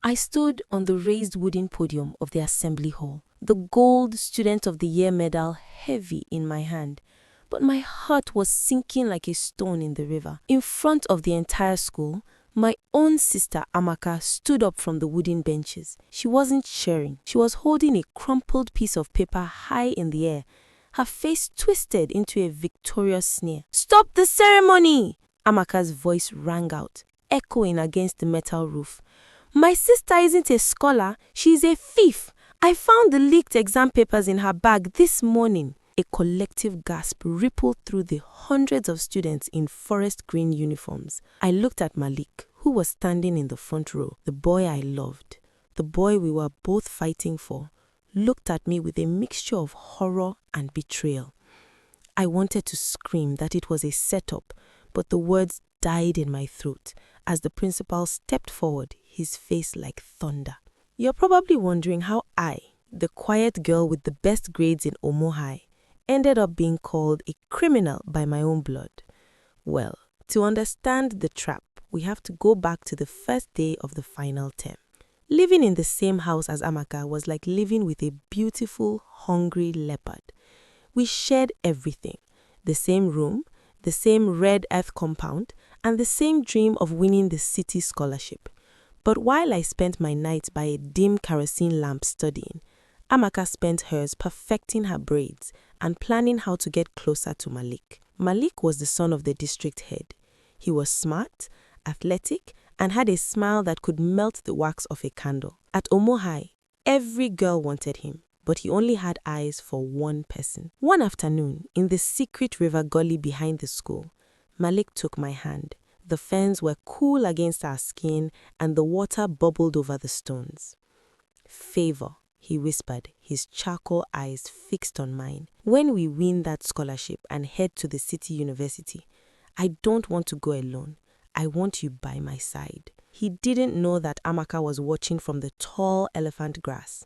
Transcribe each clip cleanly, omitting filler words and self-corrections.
I stood on the raised wooden podium of the assembly hall, the gold Student of the Year medal heavy in my hand, but my heart was sinking like a stone in the river. In front of the entire school, my own sister Amaka stood up from the wooden benches. She wasn't cheering. She was holding a crumpled piece of paper high in the air, her face twisted into a victorious sneer. "Stop the ceremony!" Amaka's voice rang out, echoing against the metal roof. "My sister isn't a scholar, she's a thief. I found the leaked exam papers in her bag this morning." A collective gasp rippled through the hundreds of students in forest green uniforms. I looked at Malik, who was standing in the front row. The boy I loved, the boy we were both fighting for, looked at me with a mixture of horror and betrayal. I wanted to scream that it was a setup, but the words died in my throat as the principal stepped forward, his face like thunder. You're probably wondering how I, the quiet girl with the best grades in Omu-High, ended up being called a criminal by my own blood. Well, to understand the trap, we have to go back to the first day of the final term. Living in the same house as Amaka was like living with a beautiful, hungry leopard. We shared everything: the same room, the same red earth compound, and the same dream of winning the city scholarship. But while I spent my nights by a dim kerosene lamp studying, Amaka spent hers perfecting her braids and planning how to get closer to Malik. Malik was the son of the district head. He was smart, athletic, and had a smile that could melt the wax off a candle. At Omu-High, every girl wanted him, but he only had eyes for one person. One afternoon, in the secret River Gully behind the school, Malik took my hand. The ferns were cool against our skin, and the water bubbled over the stones. "Favour," he whispered, his charcoal eyes fixed on mine. "When we win that scholarship and head to the city university, I don't want to go alone. I want you by my side." He didn't know that Amaka was watching from the tall elephant grass.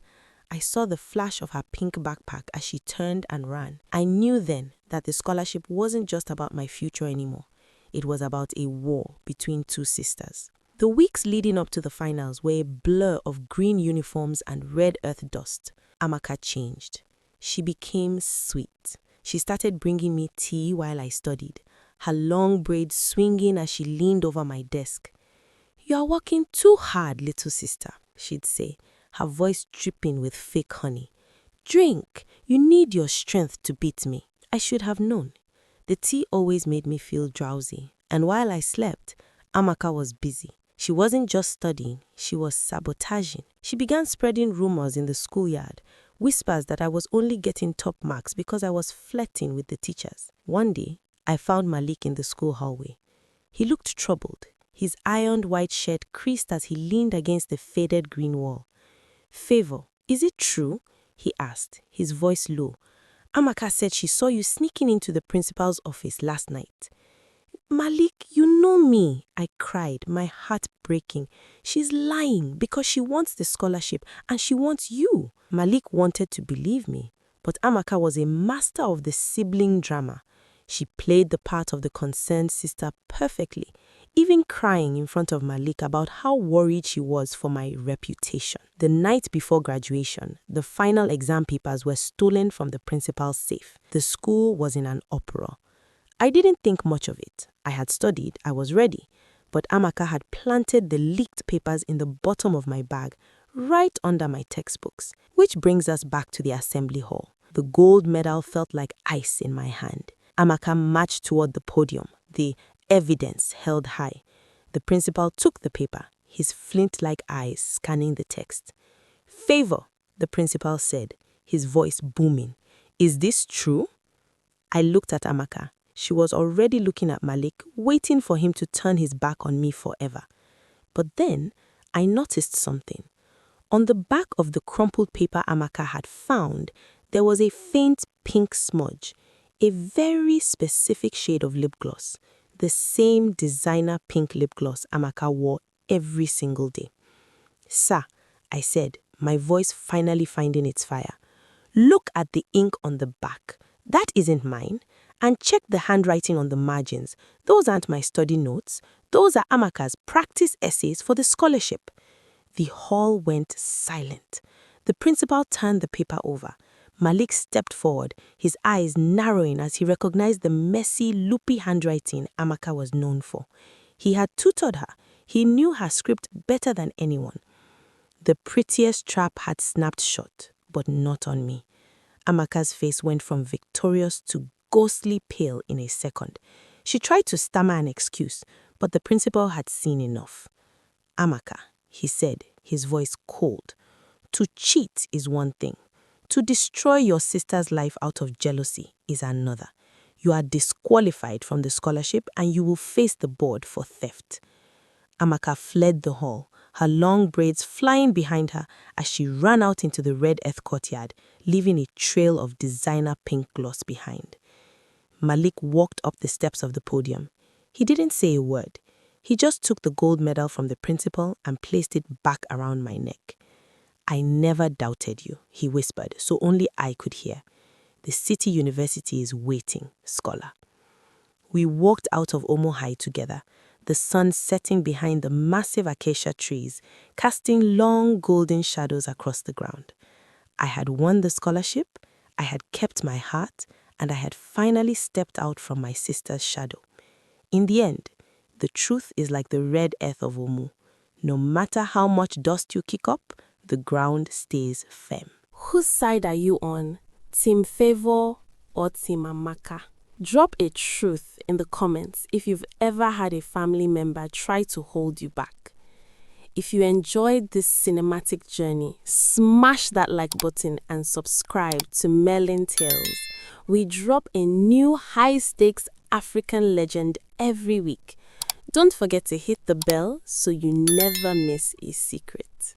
I saw the flash of her pink backpack as she turned and ran. I knew then that the scholarship wasn't just about my future anymore. It was about a war between two sisters. The weeks leading up to the finals were a blur of green uniforms and red earth dust. Amaka changed. She became sweet. She started bringing me tea while I studied, her long braids swinging as she leaned over my desk. "You are working too hard, little sister," she'd say, her voice dripping with fake honey. "Drink. You need your strength to beat me." I should have known. The tea always made me feel drowsy, and while I slept, Amaka was busy. She wasn't just studying, she was sabotaging. She began spreading rumors in the schoolyard, whispers that I was only getting top marks because I was flirting with the teachers. One day, I found Malik in the school hallway. He looked troubled, his ironed white shirt creased as he leaned against the faded green wall. "Favour, is it true?" he asked, his voice low. "Amaka said she saw you sneaking into the principal's office last night." "Malik, you know me," I cried, my heart breaking. "She's lying because she wants the scholarship and she wants you." Malik wanted to believe me, but Amaka was a master of the sibling drama. She played the part of the concerned sister perfectly, even crying in front of Malik about how worried she was for my reputation. The night before graduation, the final exam papers were stolen from the principal's safe. The school was in an uproar. I didn't think much of it. I had studied, I was ready, but Amaka had planted the leaked papers in the bottom of my bag, right under my textbooks. Which brings us back to the assembly hall. The gold medal felt like ice in my hand. Amaka marched toward the podium, the evidence held high. The principal took the paper, his flint-like eyes scanning the text. "Favour," the principal said, his voice booming. "Is this true?" I looked at Amaka. She was already looking at Malik, waiting for him to turn his back on me forever. But then I noticed something. On the back of the crumpled paper Amaka had found, there was a faint pink smudge, a very specific shade of lip gloss, the same designer pink lip gloss Amaka wore every single day. "Sir," I said, my voice finally finding its fire, "look at the ink on the back. That isn't mine. And check the handwriting on the margins. Those aren't my study notes. Those are Amaka's practice essays for the scholarship." The hall went silent. The principal turned the paper over. Malik stepped forward, his eyes narrowing as he recognized the messy, loopy handwriting Amaka was known for. He had tutored her. He knew her script better than anyone. The prettiest trap had snapped shut, but not on me. Amaka's face went from victorious to ghostly pale in a second. She tried to stammer an excuse, but the principal had seen enough. "Amaka," he said, his voice cold. "To cheat is one thing. To destroy your sister's life out of jealousy is another. You are disqualified from the scholarship and you will face the board for theft." Amaka fled the hall, her long braids flying behind her as she ran out into the red earth courtyard, leaving a trail of designer pink gloss behind. Malik walked up the steps of the podium. He didn't say a word. He just took the gold medal from the principal and placed it back around my neck. "I never doubted you," he whispered, so only I could hear. "The city university is waiting, scholar." We walked out of Omu-High together, the sun setting behind the massive acacia trees, casting long golden shadows across the ground. I had won the scholarship, I had kept my heart, and I had finally stepped out from my sister's shadow. In the end, the truth is like the red earth of Omu. No matter how much dust you kick up, the ground stays firm. Whose side are you on? Team Favour or Team Amaka? Drop a truth in the comments if you've ever had a family member try to hold you back. If you enjoyed this cinematic journey, smash that like button and subscribe to Merlin Tales. We drop a new high-stakes African legend every week. Don't forget to hit the bell so you never miss a secret.